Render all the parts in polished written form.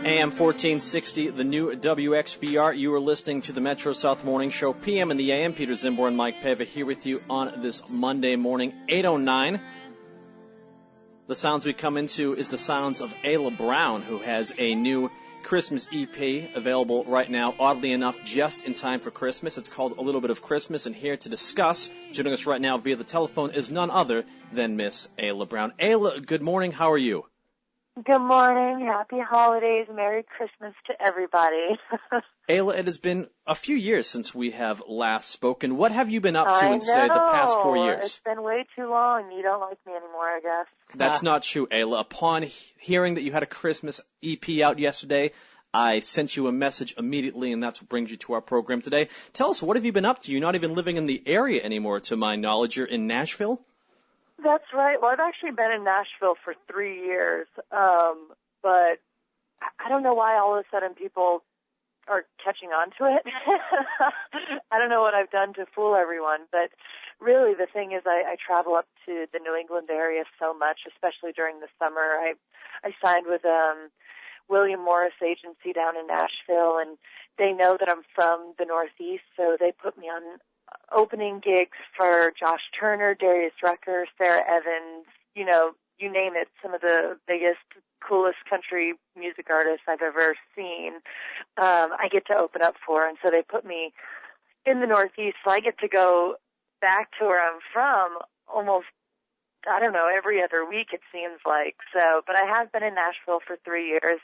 AM 1460, the new WXBR. You are listening to the Metro South Morning Show, PM in the AM. Peter Czymbor and Mike Peva here with you on this Monday morning, 8:09. The sounds we come into is the sounds of Ayla Brown, who has a new Christmas EP available right now, oddly enough, just in time for Christmas. It's called A Little Bit of Christmas, and here to discuss, joining us right now via the telephone, is none other than Miss Ayla Brown. Ayla, good morning. How are you? Good morning. Happy holidays. Merry Christmas to everybody. Ayla, it has been a few years since we have last spoken. What have you been up to in, say, the past 4 years? It's been way too long. You don't like me anymore, I guess. That's not true, Ayla. Upon hearing that you had a Christmas EP out yesterday, I sent you a message immediately, and that's what brings you to our program today. Tell us, what have you been up to? You're not even living in the area anymore, to my knowledge. You're in Nashville? That's right. Well, I've actually been in Nashville for 3 years, but I don't know why all of a sudden people are catching on to it. I don't know what I've done to fool everyone, but really the thing is I travel up to the New England area so much, especially during the summer. I signed with William Morris Agency down in Nashville, and they know that I'm from the Northeast, so they put me on opening gigs for Josh Turner, Darius Rucker, Sarah Evans, you name it, some of the biggest, coolest country music artists I've ever seen, I get to open up for. And so they put me in the Northeast, so I get to go back to where I'm from almost, I don't know, every other week it seems like. So, but I have been in Nashville for 3 years.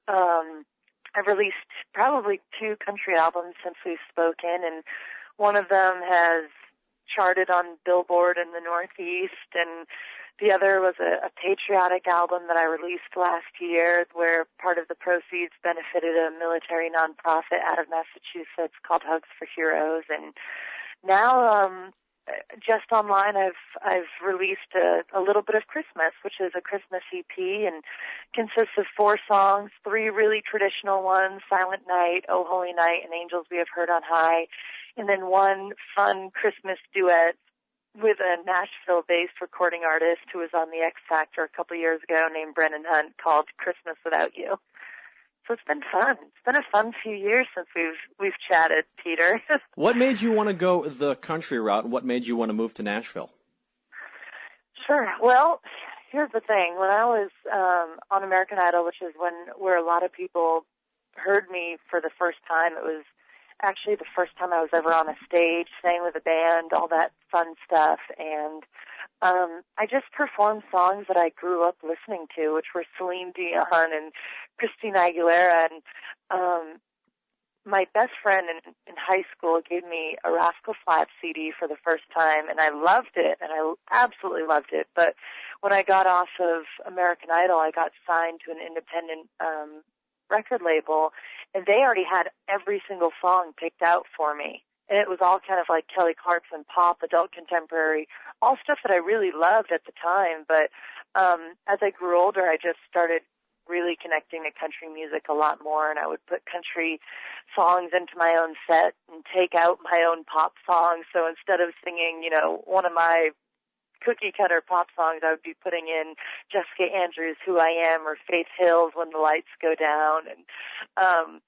I've released probably 2 country albums since we've spoken, and one of them has charted on Billboard in the Northeast, and the other was a patriotic album that I released last year where part of the proceeds benefited a military nonprofit out of Massachusetts called Hugs for Heroes. And now, just online, I've released a Little Bit of Christmas, which is a Christmas EP and consists of 4 songs, 3 really traditional ones, Silent Night, Oh Holy Night, and Angels We Have Heard on High, and then 1 fun Christmas duet with a Nashville-based recording artist who was on the X Factor a couple years ago named Brennan Hunt called Christmas Without You. So it's been fun. It's been a fun few years since we've chatted, Peter. What made you want to go the country route, and what made you want to move to Nashville? Sure. Well, here's the thing. When I was on American Idol, which is where a lot of people heard me for the first time, it was actually the first time I was ever on a stage, sang with a band, all that fun stuff. And I just performed songs that I grew up listening to, which were Celine Dion and Christina Aguilera. And my best friend in high school gave me a Rascal Flatts CD for the first time, and I loved it, and I absolutely loved it. But when I got off of American Idol, I got signed to an independent record label, and they already had every single song picked out for me. And it was all kind of like Kelly Clarkson, pop, adult contemporary, all stuff that I really loved at the time. But as I grew older, I just started really connecting to country music a lot more, and I would put country songs into my own set and take out my own pop songs. So instead of singing, one of my cookie-cutter pop songs, I would be putting in Jessica Andrews' Who I Am or Faith Hill's When the Lights Go Down. And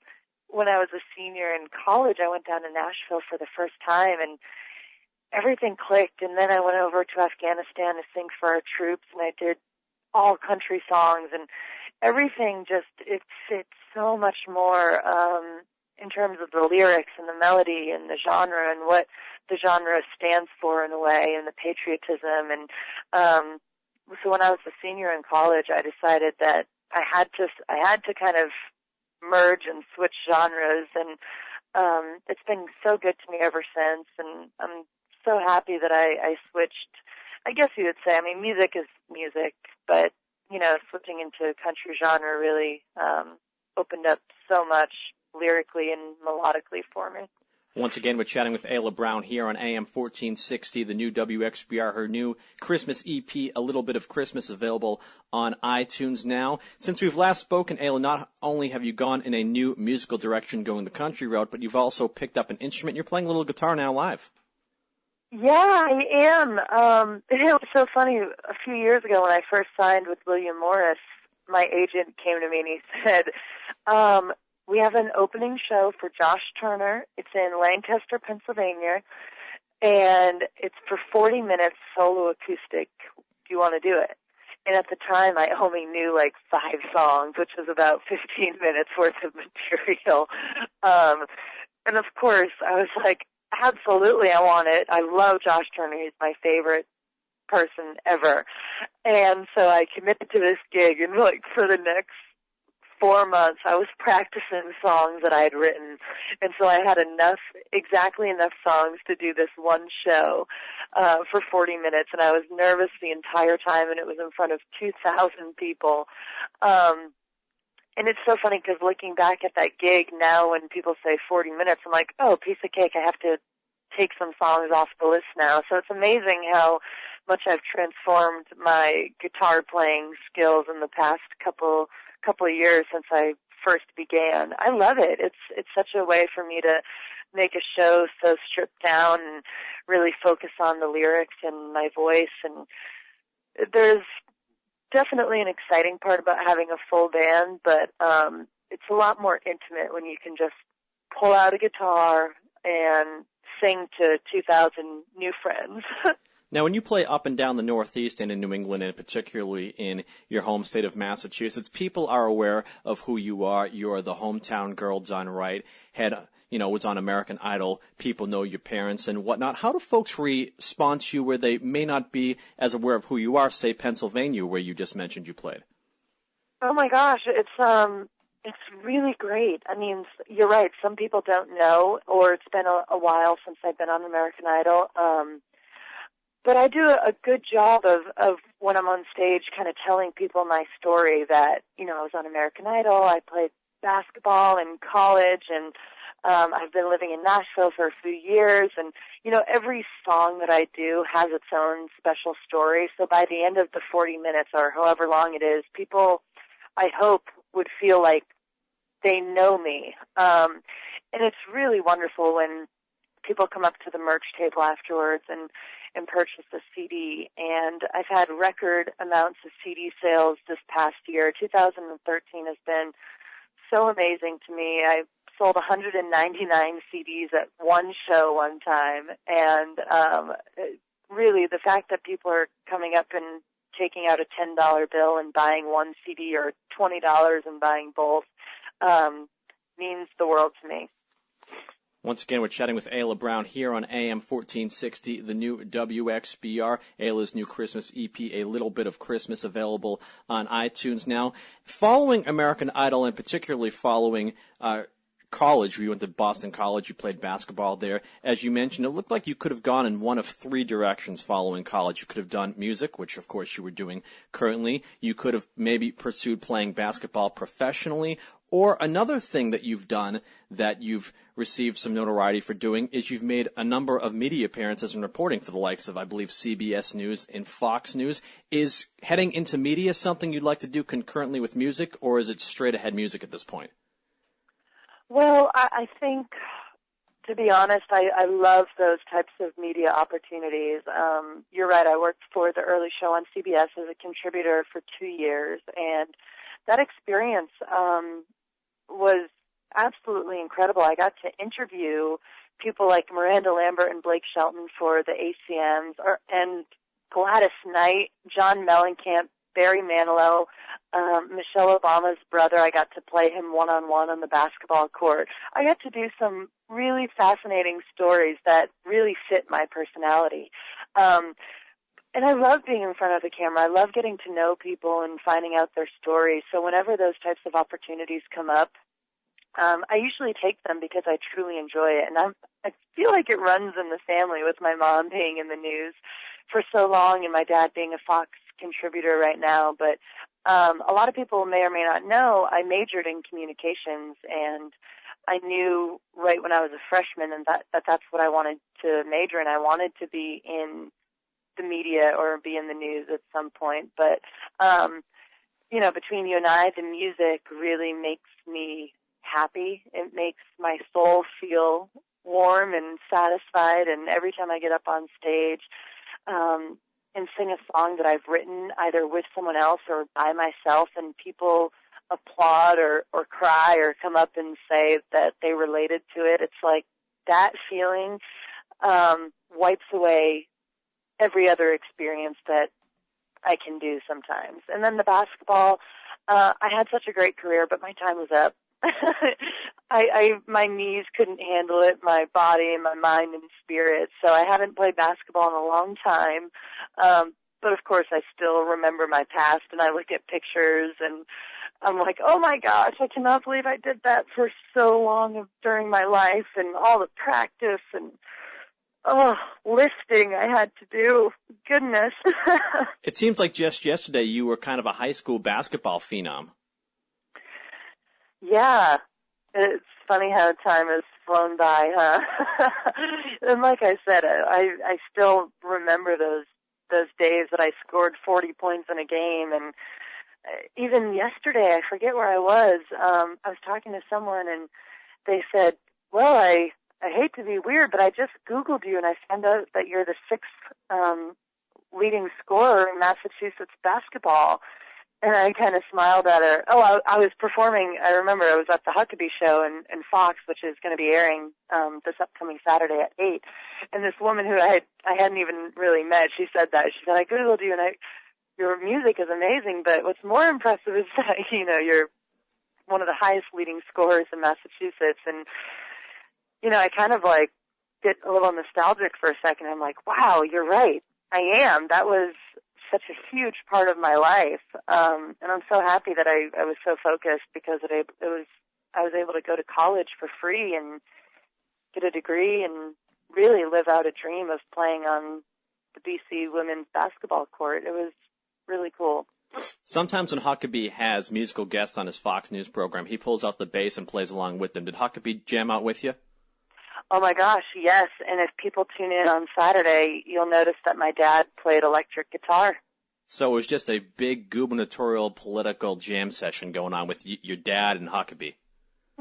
when I was a senior in college, I went down to Nashville for the first time, and everything clicked. And then I went over to Afghanistan to sing for our troops, and I did all country songs, and everything just, it fits so much more in terms of the lyrics and the melody and the genre and what the genre stands for in a way, and the patriotism. And so when I was a senior in college, I decided that I had to kind of merge and switch genres, and it's been so good to me ever since, and I'm so happy that I switched. I guess you would say, I mean, music is music, but switching into country genre really opened up so much lyrically and melodically for me. Once again, we're chatting with Ayla Brown here on AM 1460, the new WXBR, her new Christmas EP, A Little Bit of Christmas, available on iTunes now. Since we've last spoken, Ayla, not only have you gone in a new musical direction going the country route, but you've also picked up an instrument. You're playing a little guitar now live. Yeah, I am. It was so funny. A few years ago when I first signed with William Morris, my agent came to me and he said, we have an opening show for Josh Turner. It's in Lancaster, Pennsylvania, and it's for 40 minutes solo acoustic. Do you want to do it? And at the time, I only knew like 5 songs, which was about 15 minutes worth of material. And of course, I was like, absolutely, I want it. I love Josh Turner. He's my favorite person ever. And so I committed to this gig, and like for the next 4 months, I was practicing songs that I had written. And so I had exactly enough songs to do this one show for 40 minutes, and I was nervous the entire time, and it was in front of 2,000 people. And it's so funny because looking back at that gig now, when people say 40 minutes, I'm like, oh, piece of cake, I have to take some songs off the list now. So it's amazing how much I've transformed my guitar playing skills in the past couple of years since I first began. I love it. It's such a way for me to make a show so stripped down and really focus on the lyrics and my voice. And there's definitely an exciting part about having a full band, but it's a lot more intimate when you can just pull out a guitar and sing to 2,000 new friends. Now, when you play up and down the Northeast and in New England, and particularly in your home state of Massachusetts, people are aware of who you are. You're the hometown girl done right. Was on American Idol. People know your parents and whatnot. How do folks respond to you where they may not be as aware of who you are, say Pennsylvania, where you just mentioned you played? Oh my gosh, it's really great. I mean, you're right. Some people don't know, or it's been a while since I've been on American Idol. But I do a good job of when I'm on stage kind of telling people my story that, I was on American Idol, I played basketball in college, and I've been living in Nashville for a few years, and, every song that I do has its own special story. So by the end of the 40 minutes or however long it is, people, I hope, would feel like they know me. And it's really wonderful when people come up to the merch table afterwards and purchase the CD. And I've had record amounts of CD sales this past year. 2013 has been so amazing to me. I sold 199 CDs at one show one time. And really, the fact that people are coming up and taking out a $10 bill and buying one CD or $20 and buying both means the world to me. Once again, we're chatting with Ayla Brown here on AM 1460, the new WXBR, Ayla's new Christmas EP, A Little Bit of Christmas, available on iTunes now. Following American Idol, and particularly following college, you went to Boston College, you played basketball there. As you mentioned, it looked like you could have gone in one of 3 directions following college. You could have done music, which of course you were doing currently. You could have maybe pursued playing basketball professionally. Or another thing that you've done that you've received some notoriety for doing is you've made a number of media appearances and reporting for the likes of, I believe, CBS News and Fox News. Is heading into media something you'd like to do concurrently with music, or is it straight ahead music at this point? Well, I think, to be honest, I love those types of media opportunities. You're right, I worked for The Early Show on CBS as a contributor for 2 years, and that experience was absolutely incredible. I got to interview people like Miranda Lambert and Blake Shelton for the ACMs, and Gladys Knight, John Mellencamp, Barry Manilow, Michelle Obama's brother. I got to play him one-on-one on the basketball court. I got to do some really fascinating stories that really fit my personality. And I love being in front of the camera. I love getting to know people and finding out their stories. So whenever those types of opportunities come up, I usually take them because I truly enjoy it. And I feel like it runs in the family with my mom being in the news for so long and my dad being a Fox contributor right now. But a lot of people may or may not know I majored in communications, and I knew right when I was a freshman and that's what I wanted to major in. I wanted to be in the media or be in the news at some point. But, between you and I, the music really makes me happy. It makes my soul feel warm and satisfied. And every time I get up on stage, and sing a song that I've written either with someone else or by myself, and people applaud or cry or come up and say that they related to it. It's like that feeling wipes away every other experience that I can do sometimes. And then the basketball, I had such a great career, but my time was up. My knees couldn't handle it, my body and my mind and spirit. So I haven't played basketball in a long time. But of course I still remember my past, and I look at pictures and I'm like, oh my gosh, I cannot believe I did that for so long during my life, and all the practice and lifting I had to do. Goodness. It seems like just yesterday you were kind of a high school basketball phenom. Yeah. It's funny how time has flown by, huh? And like I said, I still remember those days that I scored 40 points in a game. And even yesterday, I forget where I was talking to someone, and they said, well, I hate to be weird, but I just Googled you, and I found out that you're the sixth leading scorer in Massachusetts basketball. And I kind of smiled at her. Oh, I was performing. I remember I was at the Huckabee show in Fox, which is going to be airing this upcoming Saturday at 8. And this woman who I hadn't even really met, she said that. She said, I Googled you, and your music is amazing, but what's more impressive is that, you're one of the highest leading scorers in Massachusetts. And, I kind of like get a little nostalgic for a second. I'm like, wow, you're right. I am. That was such a huge part of my life. And I'm so happy that I was so focused, because I was able to go to college for free and get a degree and really live out a dream of playing on the BC women's basketball court. It was really cool. Sometimes when Huckabee has musical guests on his Fox News program, he pulls out the bass and plays along with them. Did Huckabee jam out with you? Oh my gosh, yes. And if people tune in on Saturday, you'll notice that my dad played electric guitar. So it was just a big gubernatorial political jam session going on with your dad and Huckabee.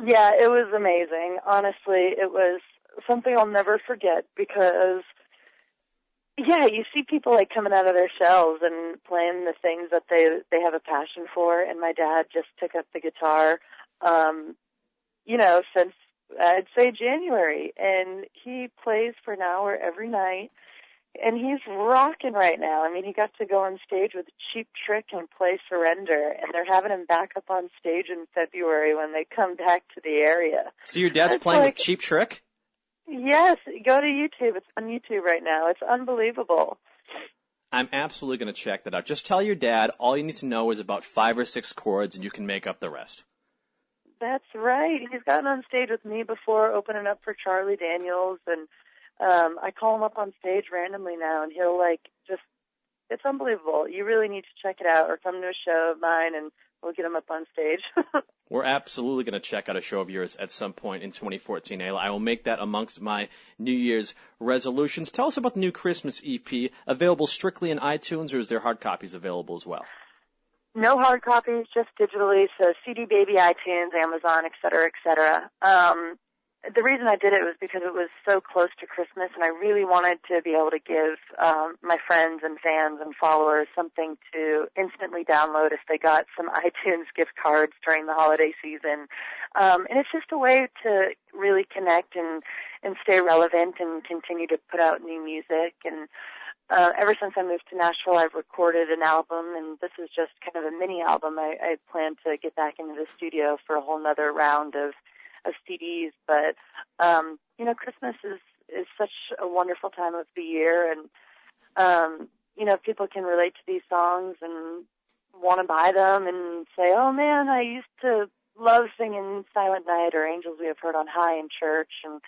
Yeah, it was amazing. Honestly, it was something I'll never forget, because yeah, you see people like coming out of their shells and playing the things that they have a passion for, and my dad just took up the guitar, since I'd say January, and he plays for an hour every night, and he's rocking right now. I mean, he got to go on stage with Cheap Trick and play Surrender, and they're having him back up on stage in February when they come back to the area. So your dad's playing with Cheap Trick? Yes, go to YouTube. It's on YouTube right now. It's unbelievable. I'm absolutely going to check that out. Just tell your dad all you need to know is about 5 or 6 chords, and you can make up the rest. That's right. He's gotten on stage with me before, opening up for Charlie Daniels, and I call him up on stage randomly now, and he'll it's unbelievable. You really need to check it out, or come to a show of mine, and we'll get him up on stage. We're absolutely going to check out a show of yours at some point in 2014, Ayla. I will make that amongst my New Year's resolutions. Tell us about the new Christmas EP, available strictly in iTunes, or is there hard copies available as well? No hard copies, just digitally, so CD Baby, iTunes, Amazon, et cetera. The reason I did it was because it was so close to Christmas, and I really wanted to be able to give my friends and fans and followers something to instantly download if they got some iTunes gift cards during the holiday season. And it's just a way to really connect and stay relevant and continue to put out new music. And ever since I moved to Nashville, I've recorded an album, and this is just kind of a mini album. I plan to get back into the studio for a whole nother round of CDs, but Christmas is such a wonderful time of the year, and people can relate to these songs and want to buy them and say, oh man, I used to love singing Silent Night or Angels We Have Heard on High in church, and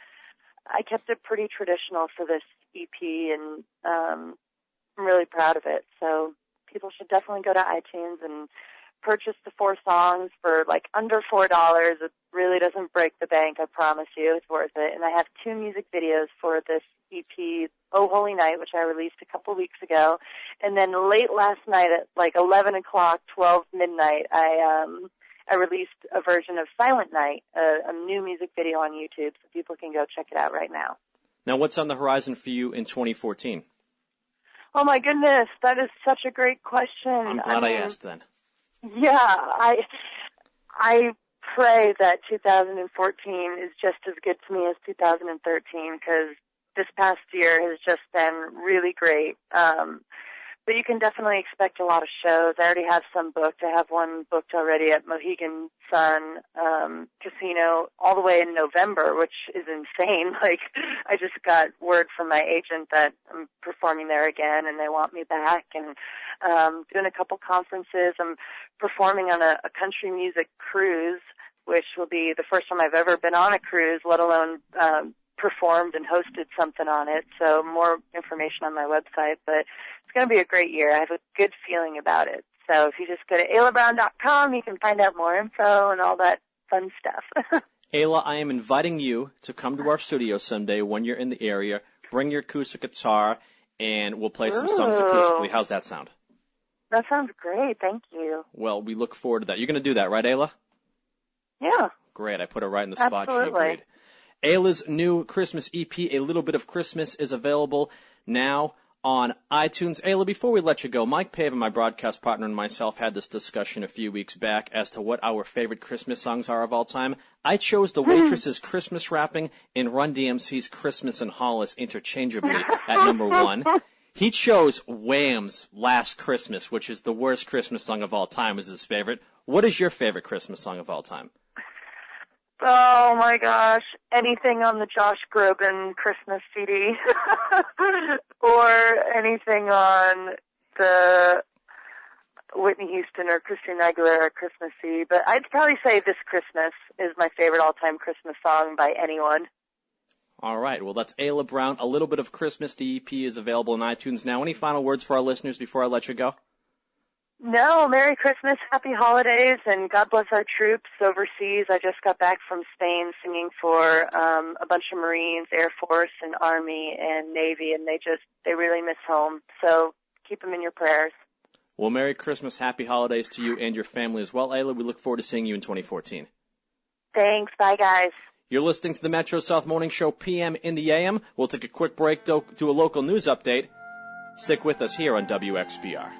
I kept it pretty traditional for this EP, and I'm really proud of it. So people should definitely go to iTunes and purchase the 4 songs for under $4. It really doesn't break the bank, I promise you. It's worth it. And I have 2 music videos for this EP, Oh Holy Night, which I released a couple weeks ago. And then late last night at 11 o'clock, 12 midnight, I released a version of Silent Night, a new music video on YouTube, so people can go check it out right now. Now, what's on the horizon for you in 2014? Oh, my goodness. That is such a great question. I'm glad I asked then. Yeah, I pray that 2014 is just as good to me as 2013 because this past year has just been really great. But you can definitely expect a lot of shows. I already have some booked. I have one booked already at Mohegan Sun Casino all the way in November, which is insane. Like, I just got word from my agent that I'm performing there again, and they want me back. And doing a couple conferences. I'm performing on a country music cruise, which will be the first time I've ever been on a cruise, let alone performed and hosted something on it. So more information on my website, but it's going to be a great year. I have a good feeling about it. So if you just go to aylabrown.com, you can find out more info and all that fun stuff. Ayla, I am inviting you to come to our studio someday when you're in the area. Bring your acoustic guitar, and we'll play some songs acoustically. How's that sound? That sounds great. Thank you. Well, we look forward to that. You're going to do that, right, Ayla? Yeah. Great. I put her right in the spot. Absolutely. She agreed. Ayla's new Christmas EP, A Little Bit of Christmas, is available now on iTunes. Ayla, before we let you go, Mike Pava, my broadcast partner, and myself had this discussion a few weeks back as to what our favorite Christmas songs are of all time. I chose The Waitress's Christmas Wrapping and Run DMC's Christmas in Hollis interchangeably at number 1. He chose Wham's Last Christmas, which is the worst Christmas song of all time, as his favorite. What is your favorite Christmas song of all time? Oh, my gosh. Anything on the Josh Groban Christmas CD or anything on the Whitney Houston or Christina Aguilera Christmas CD. But I'd probably say This Christmas is my favorite all-time Christmas song by anyone. All right. Well, that's Ayla Brown. A Little Bit of Christmas. The EP is available on iTunes now. Any final words for our listeners before I let you go? No, Merry Christmas, Happy Holidays, and God bless our troops overseas. I just got back from Spain singing for a bunch of Marines, Air Force, and Army, and Navy, and they really miss home. So keep them in your prayers. Well, Merry Christmas, Happy Holidays to you and your family as well, Ayla. We look forward to seeing you in 2014. Thanks. Bye, guys. You're listening to the Metro South Morning Show, PM in the AM. We'll take a quick break, do a local news update. Stick with us here on WXBR.